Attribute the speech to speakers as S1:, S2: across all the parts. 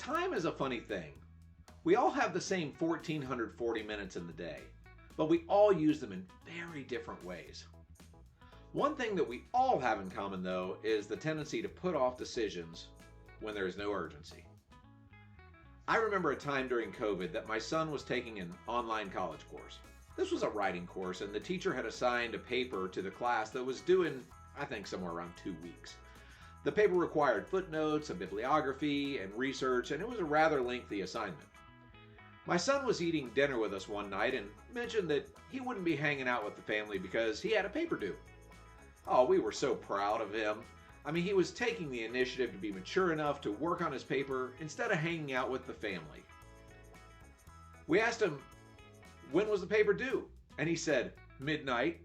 S1: Time is a funny thing. We all have the same 1,440 minutes in the day, but we all use them in very different ways. One thing that we all have in common, though, is the tendency to put off decisions when there is no urgency. I remember a time during COVID that my son was taking an online college course. This was a writing course, and the teacher had assigned a paper to the class that was due in, I think, somewhere around 2 weeks. The paper required footnotes, a bibliography, and research, and it was a rather lengthy assignment. My son was eating dinner with us one night and mentioned that he wouldn't be hanging out with the family because he had a paper due. Oh, we were so proud of him. I mean, he was taking the initiative to be mature enough to work on his paper instead of hanging out with the family. We asked him, when was the paper due? And he said, midnight.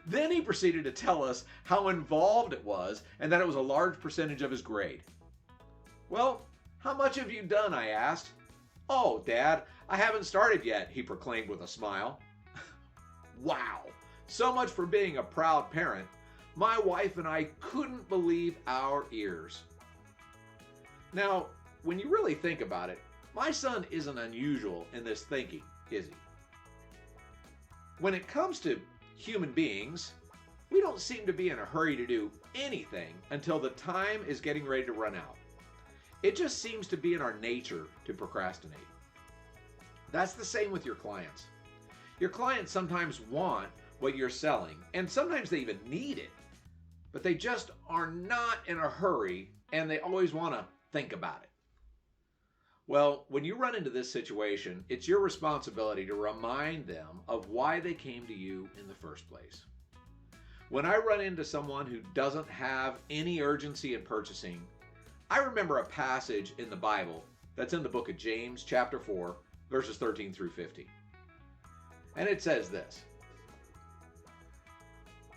S1: Then he proceeded to tell us how involved it was and that it was a large percentage of his grade. Well, how much have you done? I asked. Oh, Dad, I haven't started yet, he proclaimed with a smile. Wow, so much for being a proud parent. My wife and I couldn't believe our ears. Now, when you really think about it, my son isn't unusual in this thinking, is he? When it comes to human beings, we don't seem to be in a hurry to do anything until the time is getting ready to run out. It just seems to be in our nature to procrastinate. That's the same with your clients. Your clients sometimes want what you're selling, and sometimes they even need it, but they just are not in a hurry and they always want to think about it. Well, when you run into this situation, it's your responsibility to remind them of why they came to you in the first place. When I run into someone who doesn't have any urgency in purchasing, I remember a passage in the Bible that's in the book of James, chapter 4, verses 13 through 15. And it says this.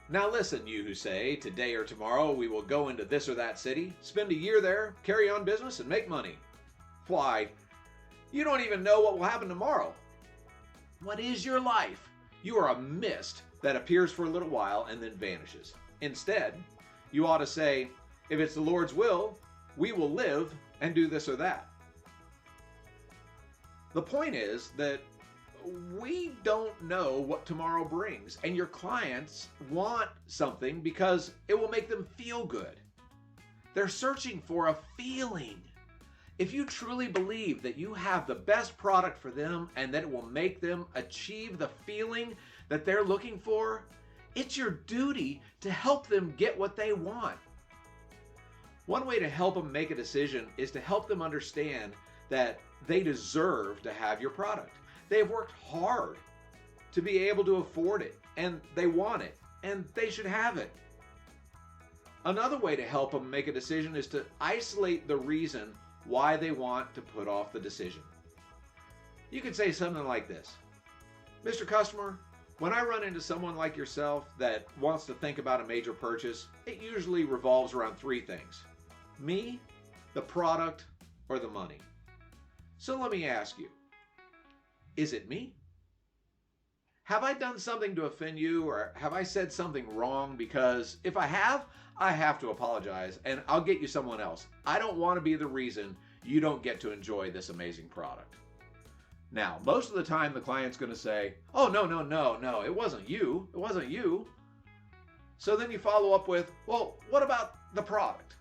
S1: Now listen, you who say, today or tomorrow we will go into this or that city, spend a year there, carry on business, and make money. Why, you don't even know what will happen tomorrow. What is your life? You are a mist that appears for a little while and then vanishes. Instead, you ought to say, if it's the Lord's will, we will live and do this or that. The point is that we don't know what tomorrow brings, and your clients want something because it will make them feel good. They're searching for a feeling. If you truly believe that you have the best product for them and that it will make them achieve the feeling that they're looking for, it's your duty to help them get what they want. One way to help them make a decision is to help them understand that they deserve to have your product. They've worked hard to be able to afford it, and they want it, and they should have it. Another way to help them make a decision is to isolate the reason why they want to put off the decision. You could say something like this. Mr. Customer, when I run into someone like yourself that wants to think about a major purchase, it usually revolves around 3 things. Me, the product, or the money. So let me ask you, is it me? Have I done something to offend you, or have I said something wrong? Because if I have to apologize and I'll get you someone else. I don't want to be the reason you don't get to enjoy this amazing product. Now, most of the time the client's going to say, oh, no, it wasn't you. It wasn't you. So then you follow up with, well, what about the product?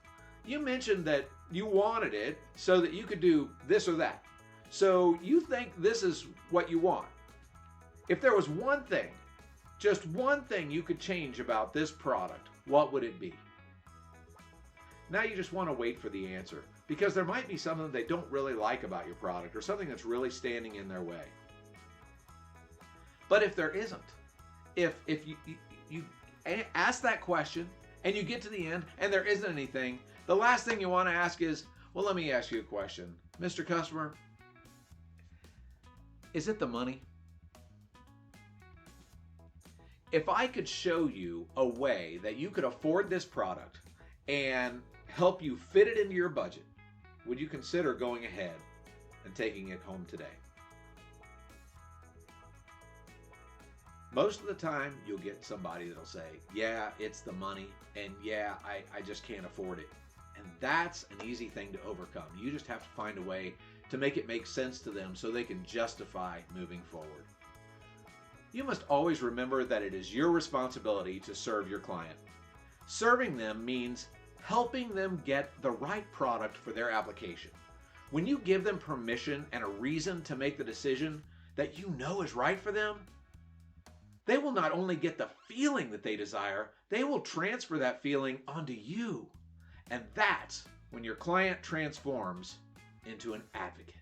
S1: You mentioned that you wanted it so that you could do this or that. So you think this is what you want. If there was one thing, just one thing you could change about this product, what would it be? Now you just want to wait for the answer, because there might be something they don't really like about your product or something that's really standing in their way. But if there isn't, if you ask that question and you get to the end and there isn't anything, the last thing you want to ask is, well, let me ask you a question. Mr. Customer, is it the money? If I could show you a way that you could afford this product and help you fit it into your budget, would you consider going ahead and taking it home today? Most of the time, you'll get somebody that'll say, yeah, it's the money, and yeah, I just can't afford it. And That's an easy thing to overcome. You just have to find a way to make it make sense to them so they can justify moving forward. You must always remember that it is your responsibility to serve your client. Serving them means helping them get the right product for their application. When you give them permission and a reason to make the decision that you know is right for them, they will not only get the feeling that they desire, they will transfer that feeling onto you. And that's when your client transforms into an advocate.